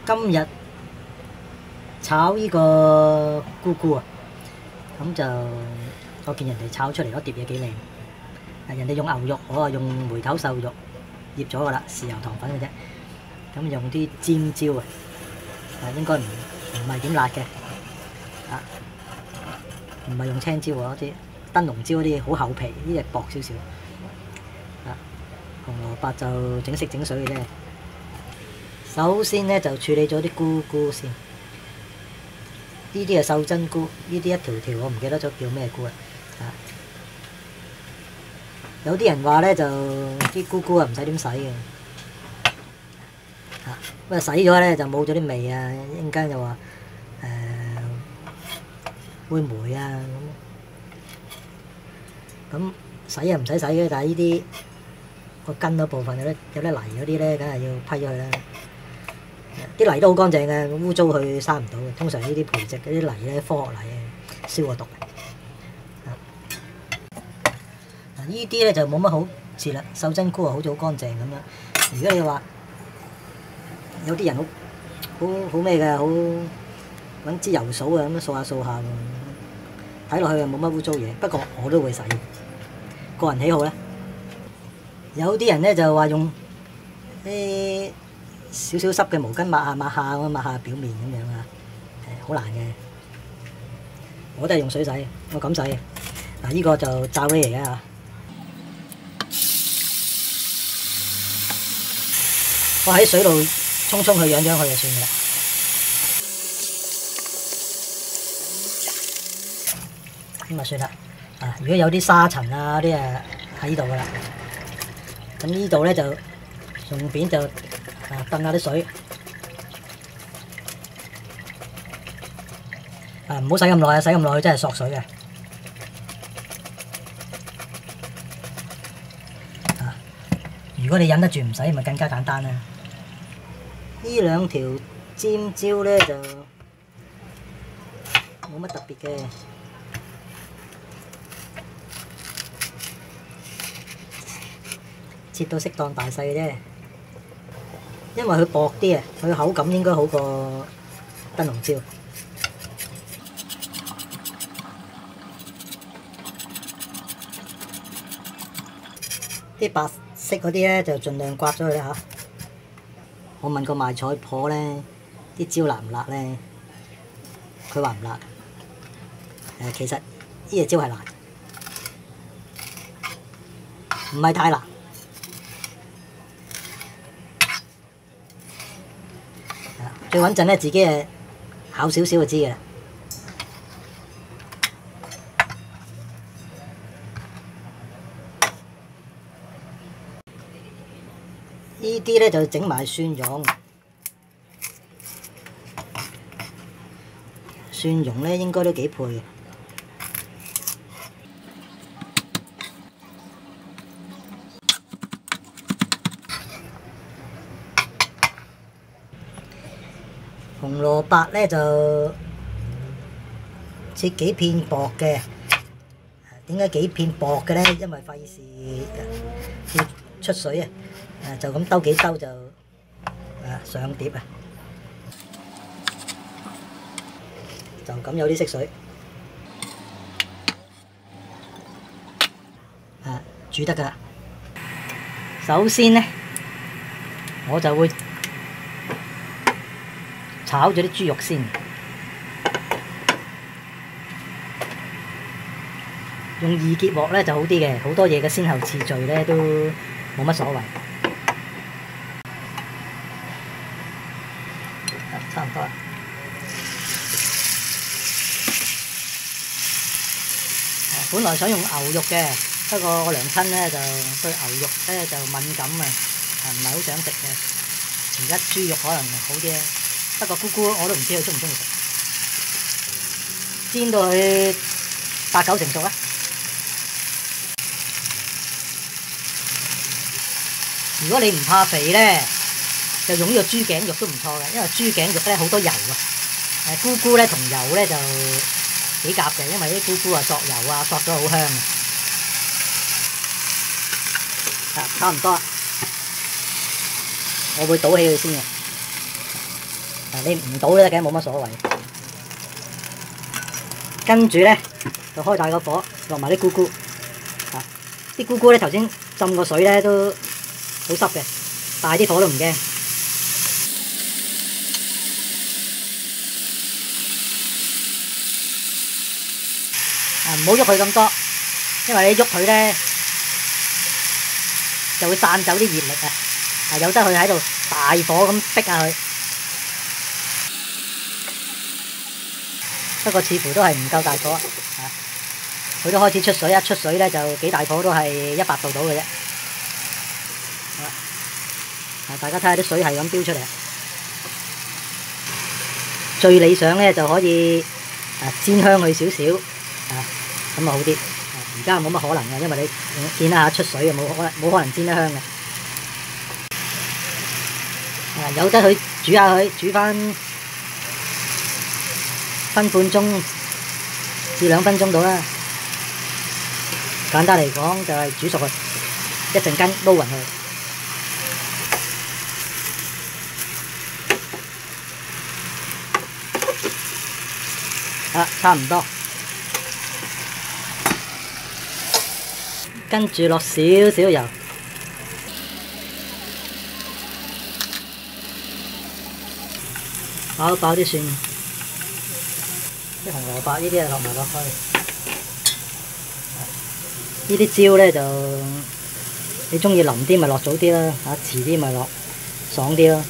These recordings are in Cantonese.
今日炒呢個菇菇啊，咁就我見人哋炒出嚟嗰碟嘢幾靚，人哋用牛肉，我啊用梅頭瘦肉醃咗噶啦，豉油糖粉嘅啫。咁用啲尖椒啊，應該唔係點辣嘅，唔係用青椒喎，啲燈籠椒嗰啲好厚皮，呢隻薄少少。紅蘿蔔就整色整水嘅啫。首先咧就處理咗啲菇菇先，呢啲係秀珍菇，呢啲一條條我唔記得咗叫咩菇啦。有啲人話咧就啲菇菇啊唔使點洗嘅，不過洗咗咧就冇咗啲味啊，一陣間又話會霉啊咁洗又唔使洗嘅，但係呢啲個根嗰部分有啲泥嗰啲咧，梗係要批咗佢啦。啲泥都好乾淨嘅，污糟佢生唔到嘅。通常呢啲培植嗰啲泥咧，科學泥嘅，消過毒嘅。呢啲咧就冇乜好切啦，秀珍菇啊好似好乾淨咁樣。如果你話有啲人好咩嘅，好揾支油掃啊咁樣掃下掃下，睇落去又冇乜污糟嘢。不過我都會洗，個人喜好咧。有啲人咧就話用啲少少濕嘅毛巾抹下表面咁樣啊，好難嘅。我都係用水洗，我咁洗。嗱，呢個就炸雞嚟嘅嚇。我喺水度沖佢養佢就算嘅啦。咁啊算啦。如果有啲沙塵啊啲喺呢度噶啦，咁呢度咧就順便就揼下啲水。唔好洗咁耐啊！洗咁耐真係索水嘅。如果你忍得住唔洗，咪更加簡單啦。呢兩條尖椒咧就冇乜特別嘅，切到適當大細嘅啫。因為佢薄啲啊，佢口感應該好過燈籠椒。啲白色嗰啲咧就盡量刮咗佢啦嚇。我問過賣菜婆咧，啲椒辣唔辣咧？佢話唔辣。其實呢隻椒係辣，唔係太辣。最穩陣咧，自己考少少就知嘅啦。呢啲咧就整埋蒜蓉，蒜蓉咧應該都幾配嘅。紅蘿蔔咧就切幾片薄嘅。點解幾片薄嘅咧？因為費事要出水啊！就咁兜幾兜就上碟啊！就咁有啲色水，煮得㗎。首先咧，我就會炒咗啲豬肉先，用二結鑊咧就好啲嘅，好多嘢嘅先後次序咧都冇乜所謂。差唔多啦。本來想用牛肉嘅，不過我娘親咧就對牛肉咧就敏感啊，唔係好想食嘅。而家豬肉可能好啲啊，不過菇菇我都唔知佢中唔中意食。煎到佢8、9成熟啦。如果你唔怕肥咧，就用呢個豬頸肉都唔錯嘅，因為豬頸肉咧好多油啊。菇菇咧同油咧就幾夾嘅，因為啲菇菇啊索油啊，索咗好香嘅。差唔多啦，我會倒起佢先嘅。你唔倒都得嘅，冇乜所謂。跟住咧就開大個火，落埋啲菇菇。啲菇菇咧頭先浸個水咧都好濕嘅，大啲火都唔驚。唔好喐佢咁多，因為你喐佢咧就會散走啲熱力啊！由得佢喺度大火咁逼下佢。不過似乎都係唔夠大火，佢都開始出水，一出水咧就幾大火都係100度到嘅啫。大家睇下啲水係咁飆出嚟，最理想咧就可以煎香佢少少，咁啊好啲。而家冇乜可能嘅，因為你見下出水啊，冇可能煎得香嘅。由得佢煮下佢，煮翻分半鐘至2分鐘到啦。簡單嚟講就係煮熟佢，一陣間撈勻佢。差唔多。跟住落少少油，爆啲蒜，啲紅蘿蔔呢啲啊落埋落去。呢啲椒咧就你中意腍啲咪落早啲啦，遲啲咪落爽啲咯。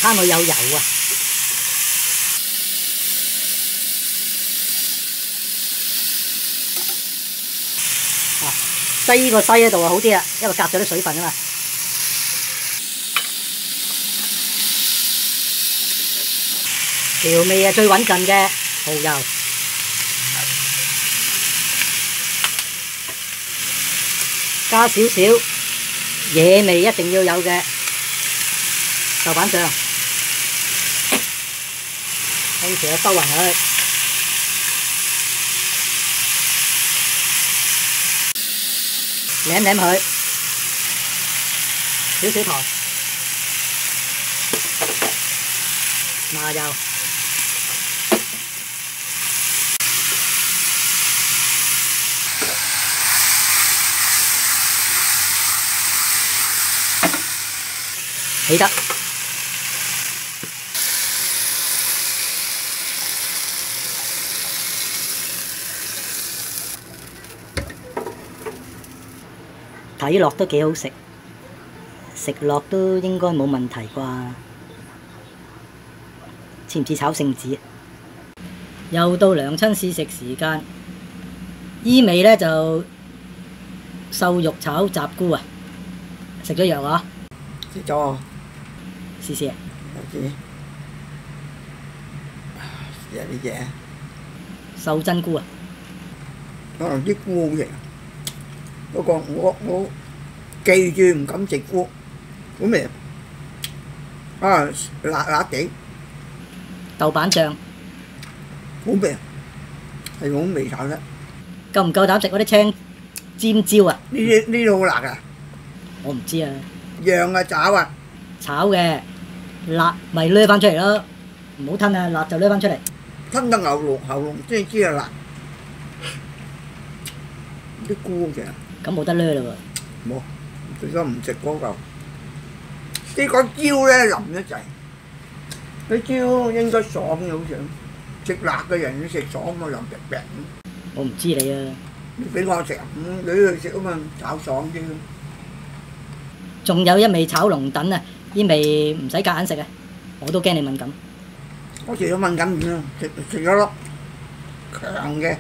貪佢有油啊！西個西嗰度啊好啲啊，因為隔咗啲水分啊嘛。調味啊最穩陣嘅蠔油，加少少野味一定要有嘅豆瓣醬，跟住兜勻佢，舐舐佢，少少糖，麻油，起得。睇落都幾好食，食落都應該冇問題啩？似唔似炒聖子？又到娘親試食時間，依味咧就瘦肉炒雜菇啊！食咗藥啊？食咗。試試啊！試下呢隻。瘦真菇啊！啲菇好食。不過我記住唔敢食菇，好味辣辣地。豆瓣醬好味，係好味炒得。夠唔夠膽食嗰啲青尖椒啊？呢啲好辣啊！我唔知啊。釀啊炒啊！炒嘅辣咪掠翻出嚟咯，唔好吞啊！辣就掠翻出嚟。吞得喉嚨先知係辣。啲菇嘅。咁冇得掠嘞喎！冇，最多唔食嗰嚿。呢個椒咧腍得滯，啲椒應該爽嘅好似。食辣嘅人要食爽嘛，腍劈劈。我唔知你啊。你俾我食，你去食啊嘛，炒爽啲。仲有一味炒龍躉啊！呢味唔使夾硬食啊，我都驚你敏感。我食咗敏感點啊？食咗粒強嘅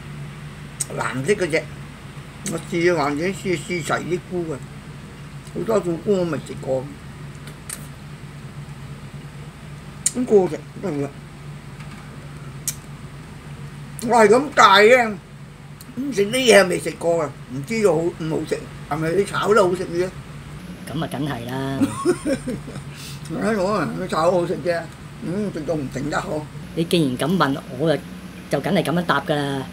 藍色嗰隻。我試或者試齊啲菇嘅，好多種菇我未食過。咁菇食得唔得？我係咁戒嘅，唔食啲嘢係未食過嘅，唔知道好唔好食，係咪你炒得好食嘅？咁啊，梗係啦。我啊，佢炒好食啫，食到唔停得好。你既然咁問，我就就梗係咁樣答㗎啦。